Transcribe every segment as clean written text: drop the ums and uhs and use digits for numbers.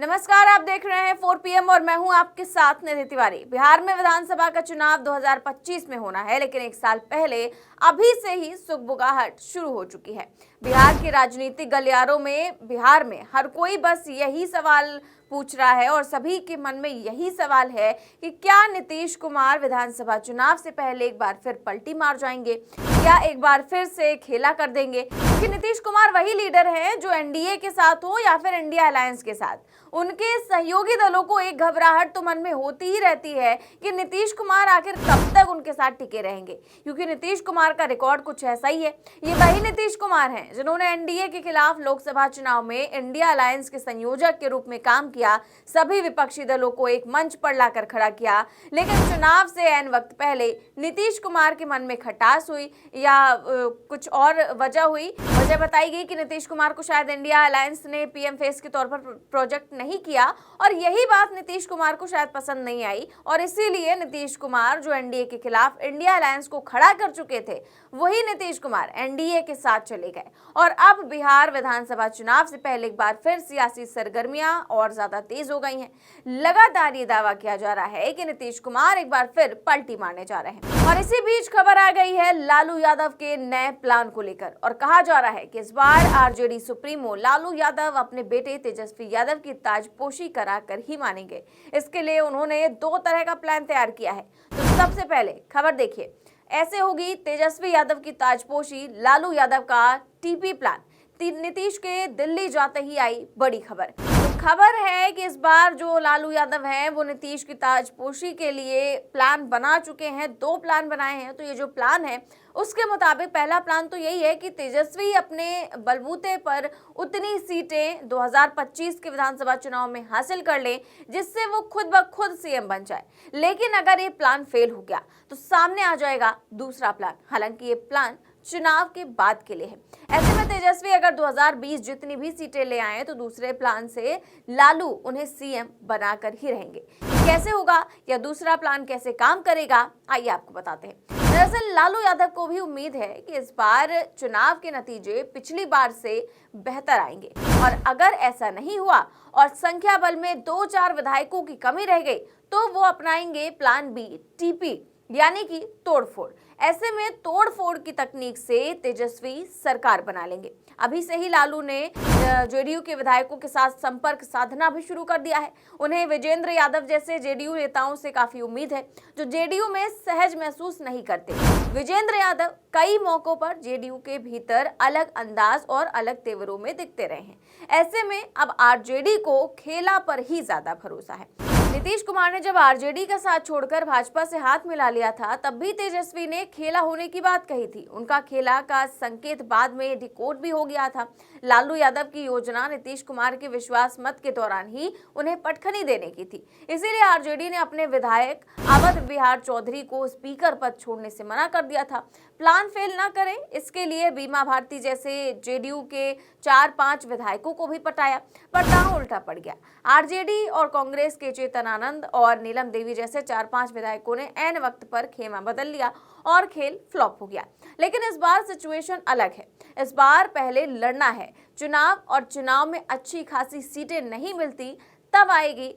नमस्कार, आप देख रहे हैं 4 PM और मैं हूं आपके साथ निधि तिवारी। बिहार में विधानसभा का चुनाव 2025 में होना है, लेकिन एक साल पहले अभी से ही सुगबुगाहट शुरू हो चुकी है। बिहार के राजनीतिक गलियारों में बिहार में हर कोई बस यही सवाल पूछ रहा है और सभी के मन में यही सवाल है कि क्या नीतीश कुमार विधानसभा चुनाव से पहले एक बार फिर पलटी मार जाएंगे, क्या एक बार फिर से खेला कर देंगे। कि नीतीश कुमार वही लीडर हैं जो एनडीए के साथ हो या फिर इंडिया अलायंस के साथ, उनके सहयोगी दलों को एक घबराहट तो मन में होती ही रहती है कि नीतीश कुमार आखिर कब तक उनके साथ टिके रहेंगे, क्योंकि नीतीश कुमार का रिकॉर्ड कुछ ऐसा ही है। ये वही नीतीश कुमार हैं जिन्होंने एनडीए के खिलाफ लोकसभा चुनाव में इंडिया अलायंस के संयोजक के रूप में काम किया, सभी विपक्षी दलों को एक मंच पर लाकर खड़ा किया। लेकिन चुनाव से ऐन वक्त पहले नीतीश कुमार के मन में खटास हुई या कुछ और वजह हुई। वजह बताई गई कि नीतीश कुमार को शायद इंडिया अलायंस ने पीएम फेस के तौर पर प्रोजेक्ट नहीं किया और यही बात नीतीश कुमार को शायद पसंद नहीं आई और इसीलिए नीतीश कुमार जो एनडीए के खिलाफ इंडिया अलायंस को खड़ा कर चुके थे, वही नीतीश कुमार एनडीए के साथ चले गए। और अब बिहार विधानसभा चुनाव से पहले एक बार फिर सियासी सरगर्मियां और ज्यादा तेज हो गई हैं। लगातार ये दावा किया जा रहा है कि नीतीश कुमार एक बार फिर पलटी मारने जा रहे हैं और इसी बीच खबर आ गई है लालू यादव के नए प्लान को लेकर और कहा जा रहा है कि इस बार आरजेडी सुप्रीमो लालू यादव अपने बेटे तेजस्वी यादव की ताजपोशी कराकर ही मानेंगे। इसके लिए उन्होंने 2 तरह का प्लान तैयार किया है। तो सबसे पहले खबर देखिए, ऐसे होगी तेजस्वी यादव की ताजपोशी, लालू यादव का टीपी प्लान। नीतीश के दिल्ली जाते ही आई बड़ी खबर। खबर है कि इस बार जो लालू यादव हैं वो नीतीश की ताजपोशी के लिए प्लान बना चुके हैं, 2 प्लान बनाए हैं। तो ये जो प्लान है उसके मुताबिक पहला प्लान तो यही है कि तेजस्वी अपने बलबूते पर उतनी सीटें 2025 के विधानसभा चुनाव में हासिल कर लें जिससे वो खुद ब खुद सीएम बन जाए। लेकिन अगर ये प्लान फेल हो गया तो सामने आ जाएगा दूसरा प्लान। हालांकि ये प्लान चुनाव के बाद के लिए है। ऐसे में तेजस्वी अगर 2020 जितनी भी सीटें ले आए तो दूसरे प्लान से लालू उन्हें सीएम बनाकर ही रहेंगे। कैसे होगा या दूसरा प्लान कैसे काम करेगा, आइए आपको बताते हैं। दरअसल लालू यादव को भी उम्मीद है कि इस बार चुनाव के नतीजे पिछली बार से बेहतर आएंगे और अगर ऐसा नहीं हुआ और संख्या बल में 2-4 विधायकों की कमी रह गई तो वो अपनाएंगे प्लान बी, टीपी, यानी कि तोड़फोड़। ऐसे में तोड़फोड़ की तकनीक से तेजस्वी सरकार बना लेंगे। अभी से ही लालू ने जेडीयू के विधायकों के साथ संपर्क साधना भी शुरू कर दिया है। उन्हें विजेंद्र यादव जैसे जेडीयू नेताओं से काफी उम्मीद है जो जेडीयू में सहज महसूस नहीं करते। विजेंद्र यादव कई मौकों पर जेडीयू के भीतर अलग अंदाज और अलग तेवरों में दिखते रहे हैं। ऐसे में अब आरजेडी को खेला पर ही ज्यादा भरोसा है। नीतीश कुमार ने जब आरजेडी का साथ छोड़कर भाजपा से हाथ मिला लिया था तब भी तेजस्वी ने खेला होने की बात कही थी। उनका खेला का संकेत बाद में डिकोड भी हो गया था। लालू यादव की योजना नीतीश कुमार के विश्वास मत के दौरान ही उन्हें पटखनी देने की थी। इसीलिए आरजेडी ने अपने विधायक अवध बिहार चौधरी को स्पीकर पद छोड़ने से मना कर दिया था। प्लान फेल ना करें इसके लिए बीमा भारती जैसे जेडीयू के 4-5 विधायकों को भी पटाया, पर दांव उल्टा पड़ गया। आरजेडी और कांग्रेस के चेतन आनंद और नीलम देवी जैसे 4-5 विधायकों ने ऐन वक्त पर खेमा बदल लिया और खेल फ्लॉप हो गया। लेकिन इस बार सिचुएशन अलग है। इस बार पहले लड़ना है चुनाव और चुनाव में अच्छी खासी सीटें नहीं मिलती तब आएगी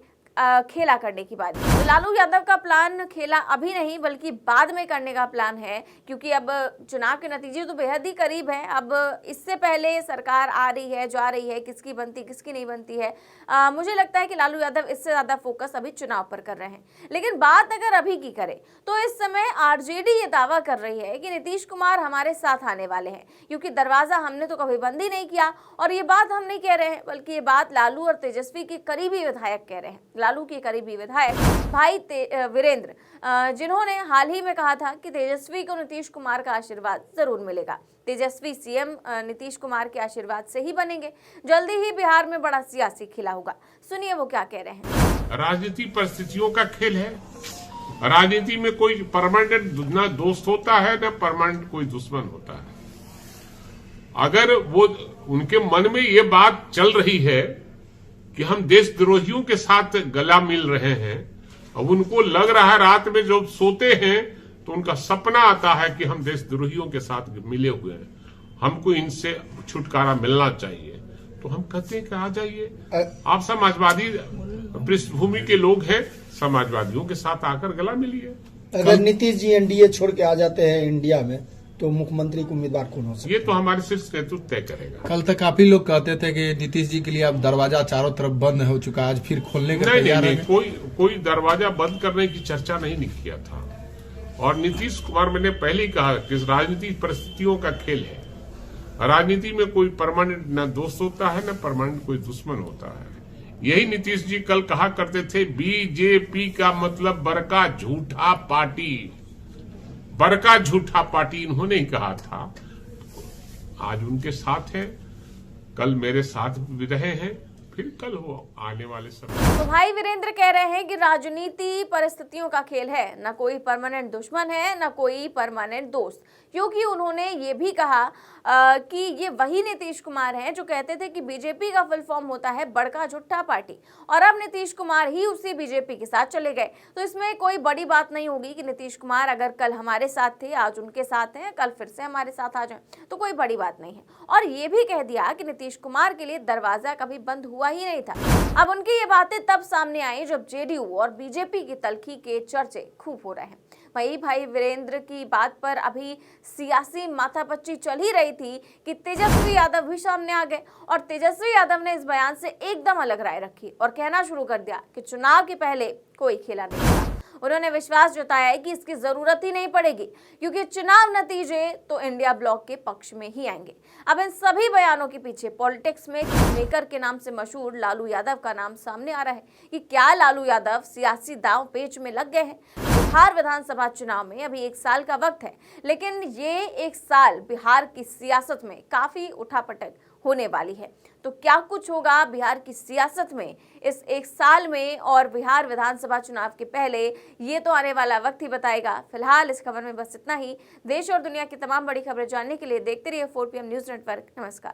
खेला करने की बात। तो लालू यादव का प्लान खेला अभी नहीं बल्कि बाद में करने का प्लान है, क्योंकि अब चुनाव के नतीजे तो बेहद ही करीब हैं। अब इससे पहले सरकार आ रही है, जा रही है, किसकी बनती किसकी नहीं बनती है। मुझे लगता है कि लालू यादव इससे ज्यादा फोकस अभी चुनाव पर कर रहे हैं। लेकिन बात अगर अभी की करें तो इस समय आरजेडी ये दावा कर रही है कि नीतीश कुमार हमारे साथ आने वाले हैं, क्योंकि दरवाजा हमने तो कभी बंद ही नहीं किया। और ये बात हम नहीं कह रहे हैं बल्कि ये बात लालू और तेजस्वी के करीबी विधायक कह रहे हैं। लालू के करीबी विधायक भाई वीरेंद्र, जिन्होंने हाल ही में कहा था कि तेजस्वी को नीतीश कुमार का आशीर्वाद जरूर मिलेगा। तेजस्वी सीएम नीतीश कुमार के आशीर्वाद से ही बनेंगे। जल्दी ही बिहार में बड़ा सियासी खिला होगा। सुनिए वो क्या कह रहे हैं। राजनीति परिस्थितियों का खेल है। राजनीति में कोई परमानेंट ना दोस्त होता है ना परमानेंट कोई दुश्मन होता है। अगर वो उनके मन में ये बात चल रही है कि हम देशद्रोहियों के साथ गला मिल रहे हैं, अब उनको लग रहा है रात में जब सोते हैं तो उनका सपना आता है कि हम देशद्रोहियों के साथ मिले हुए हैं, हमको इनसे छुटकारा मिलना चाहिए। तो हम कहते हैं कि आ जाइए, आप समाजवादी पृष्ठभूमि के लोग हैं, समाजवादियों के साथ आकर गला मिलिए। अगर नीतीश जी एनडीए छोड़ के आ जाते हैं इंडिया में तो मुख्यमंत्री को उम्मीदवार कौन हो सकता है? ये तो हमारे शीर्ष नेतृत्व तय करेगा। कल तक काफी लोग कहते थे कि नीतीश जी के लिए अब दरवाजा चारों तरफ बंद हो चुका है, आज फिर खोलने का तैयार है। कोई दरवाजा बंद करने की चर्चा नहीं किया था। और नीतीश कुमार, मैंने पहले ही कहा कि राजनीतिक परिस्थितियों का खेल है। राजनीति में कोई परमानेंट न दोस्त होता है, न परमानेंट कोई दुश्मन होता है। यही नीतीश जी कल कहा करते थे, बीजेपी का मतलब बड़का झूठा पार्टी, बड़का झूठा पार्टी इन्होंने ही कहा था। आज उनके साथ है, कल मेरे साथ भी रहे हैं, फिर कल हो आने वाले समय। तो भाई वीरेंद्र कह रहे हैं कि राजनीति परिस्थितियों का खेल है, न कोई परमानेंट दुश्मन है न कोई परमानेंट दोस्त, क्योंकि उन्होंने ये भी कहा कि ये वही नीतीश कुमार हैं जो कहते थे कि बीजेपी का फुल फॉर्म होता है बड़का झुट्ठा पार्टी, और अब नीतीश कुमार ही उसी बीजेपी के साथ चले गए। तो इसमें कोई बड़ी बात नहीं होगी कि नीतीश कुमार अगर कल हमारे साथ थे, आज उनके साथ हैं, कल फिर से हमारे साथ आ जाएं, तो कोई बड़ी बात नहीं है। और ये भी कह दिया कि नीतीश कुमार के लिए दरवाजा कभी बंद हुआ ही नहीं था। अब उनकी ये बातें तब सामने आई जब जेडीयू और बीजेपी की तल्खी के चर्चे खूब हो रहे हैं। वही भाई वीरेंद्र की बात पर अभी सियासी माथापच्ची चल ही रही थी कि तेजस्वी यादव भी सामने आ गए, और तेजस्वी यादव ने इस बयान से एकदम अलग राय रखी और कहना शुरू कर दिया कि चुनाव के पहले कोई खेला नहीं था। उन्होंने विश्वास जताया है कि इसकी जरूरत ही नहीं पड़ेगी, क्योंकि चुनाव नतीजे तो इंडिया ब्लॉक के पक्ष में ही आएंगे। अब इन सभी बयानों के पीछे पॉलिटिक्स में मेकर के नाम से मशहूर लालू यादव का नाम सामने आ रहा है कि क्या लालू यादव सियासी दांव पेच में लग गए हैं। बिहार विधानसभा चुनाव में अभी 1 साल का वक्त है, लेकिन ये 1 साल बिहार की सियासत में काफी उठापटक होने वाली है। तो क्या कुछ होगा बिहार की सियासत में इस 1 साल में और बिहार विधानसभा चुनाव के पहले, ये तो आने वाला वक्त ही बताएगा। फिलहाल इस खबर में बस इतना ही। देश और दुनिया की तमाम बड़ी खबरें जानने के लिए देखते रहिए 4 PM न्यूज नेटवर्क। नमस्कार।